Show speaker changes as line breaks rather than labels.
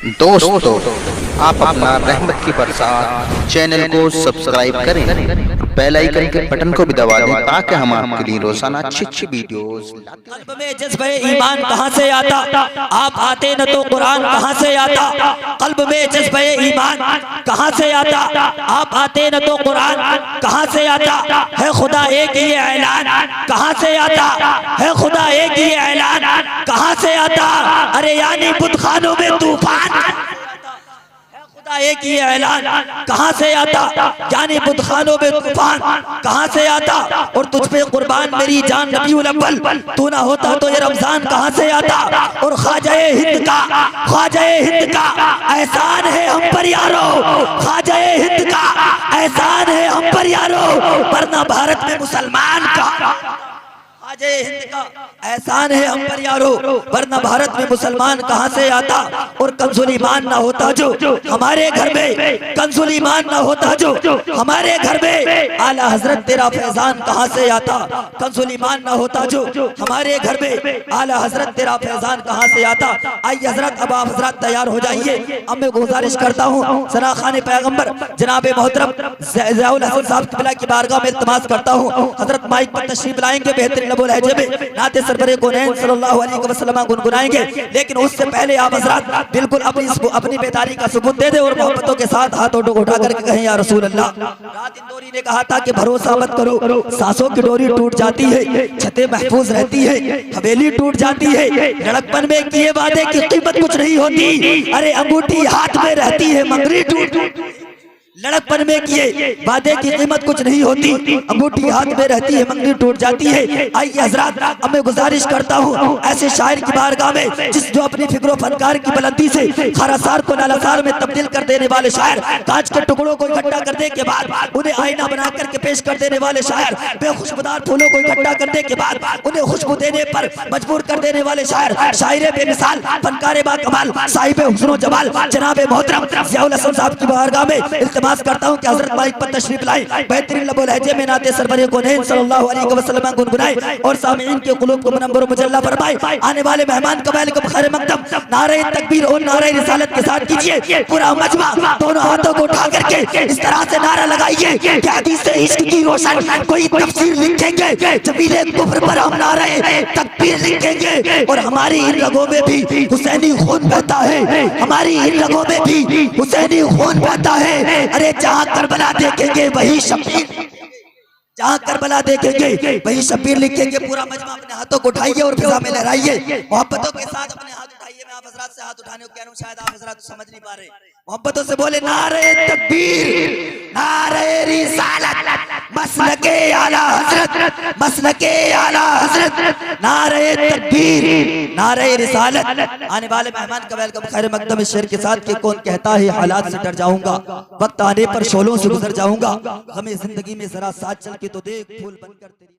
दोस्तों, आप अपना रहमत की बरसात चैनल को सब्सक्राइब करें, बेल आइकन के बटन को भी दबा दें ताकि हम आपके लिए रोजाना अच्छी वीडियोस।
कल्ब में जज्बे ईमान कहाँ से आता? आप आते न तो कुरान कहाँ से आता? कल्ब में जज्बे ईमान कहाँ से आता? आप आते न तो कुरान कहाँ से आता? है खुदा एक ये ऐलान कहाँ से आता? है खुदा एक ये ऐलान कहाँ से आता? अरे यानी बुतखानों में तूफान खुदा एक ही ऐलान कहाँ से आता? जाने बुतखानों में तूफान कहाँ से आता? और तुझ पे कुर्बान मेरी जान नबीउल अव्वल, तू ना होता तो ये रमजान कहाँ से आता? और ख्वाजाए हिंद का एहसान है हम पर यारो, ख्वाजाए हिंद का एहसान है हम पर यारो, वरना भारत में मुसलमान का ख्वाजाए हिंद का एहसान है हम पर यारो, वरना भारत में मुसलमान कहाँ से आता? और कंजुल ईमान ना होता जो हमारे घर में, कंजुल ईमान ना होता जो हमारे घर में, आला हजरत तेरा फैजान कहाँ से आता? कंजुल ईमान ना होता जो हमारे घर में, आला हजरत तेरा फैजान कहाँ से आता? आइए हजरत, अब आप हजरत तैयार हो जाइए। अब मैं गुजारिश करता हूँ सना खाने पैगम्बर जनाब मोहतरम ज़ियाउल हसन साहब क़िबला की बारगाह में इल्तिमास करता हूँ, हजरत माइक पर तशरीफ लाएंगे, बेहतरीन लबो लहजे में नाते सरवरे कौनैन सल्लल्लाहु अलैहि वसल्लम गुनगुनाएंगे। लेकिन उससे पहले आप हजरत बिल्कुल अपनी बेदारी का सबूत दे दे और मोहब्बतों के साथ हाथ उठा करके कहें या रसूल अल्लाह। रात इंदौरी ने कहा था कि भरोसा मत करो, सांसों की डोरी टूट जाती है, छतें महफूज रहती है, हवेली टूट जाती है, लड़कपन में किए वादे की कीमत कुछ नहीं होती, अरे अंगूठी हाथ में रहती है मंगरी टूट, लड़कपन में किए वादे की कीमत कुछ नहीं होती, अंगूठी हाथ में रहती है मंगनी टूट जाती है। आइए हजरत, अब मैं गुजारिश करता हूँ ऐसे शायर की बारगाह में जिस जो अपनी फिक्र फनकार की बुलंदी से खारासार को नालासार में तब्दील कर देने वाले शायर, कांच के टुकड़ों को इकट्ठा करने के बाद उन्हें आईना बना करके पेश कर देने वाले शायर, बेखुशबूदार फूलों को इकट्ठा करने के बाद उन्हें खुशबू देने पर मजबूर कर देने वाले शायर, शायर बेमिसाल फनकार बाकमाल साहिब हुस्न जमाल जनाब मोहतरम ज़ियाउल हसन साहब की बारगाह में इल्तिमास करता हूं कि हजरत माइक पर तशरीफ लाए, बेहतरीन लबो लहजे में नाते सरवरे कौनैन सल्लल्लाहु अलैहि वसल्लम गुनगुनाए और सामीईन के कुलूब को मुनव्वर मुजल्ला फरमाए। आने वाले मेहमान कबाइल को खैर मकदम नारे तकबीर और नारे रिसालत के साथ कीजिए। पूरा मजमा दोनों हाथों को उठा करके इस तरह से नारा लगाइए कि हदीस इश्क की रोशन कोई तफसीर लिखेंगे, जमीले कुफ्र पर हम नारे तकबीर लिखेंगे। और हमारी इन रगों में भी हुसैनी खून बहता है, हमारी इन रगों में भी हुसैनी खून बहता है। अरे जहाँ करबला देखेंगे वही शबीर, जहाँ करबला देखेंगे वही शबीर लिखेंगे। पूरा मजमा अपने हाथों को उठाइए और फिजा में लहराइए, मोहब्बतों के साथ अपने हाथ उठाइए। मैं आप हजरत से हाथ उठाने को कह रहा हूँ, शायद आप हजरत समझ नहीं पा रहे। मोहब्बतों से बोले नारे तकबीर, नारे रिसालत, मसलके आला हजरत, मसलके आला हजरत, नारे तकबीर, नारे रिसालत। आने वाले मेहमान का वेलकम खैर मकदम इस शेर के साथ कि कौन कहता है हालात से डर जाऊंगा, वक्त आने पर शोलों से गुजर जाऊंगा, हमें जिंदगी में जरा साथ चल के तो देख फूल बनकर तेरी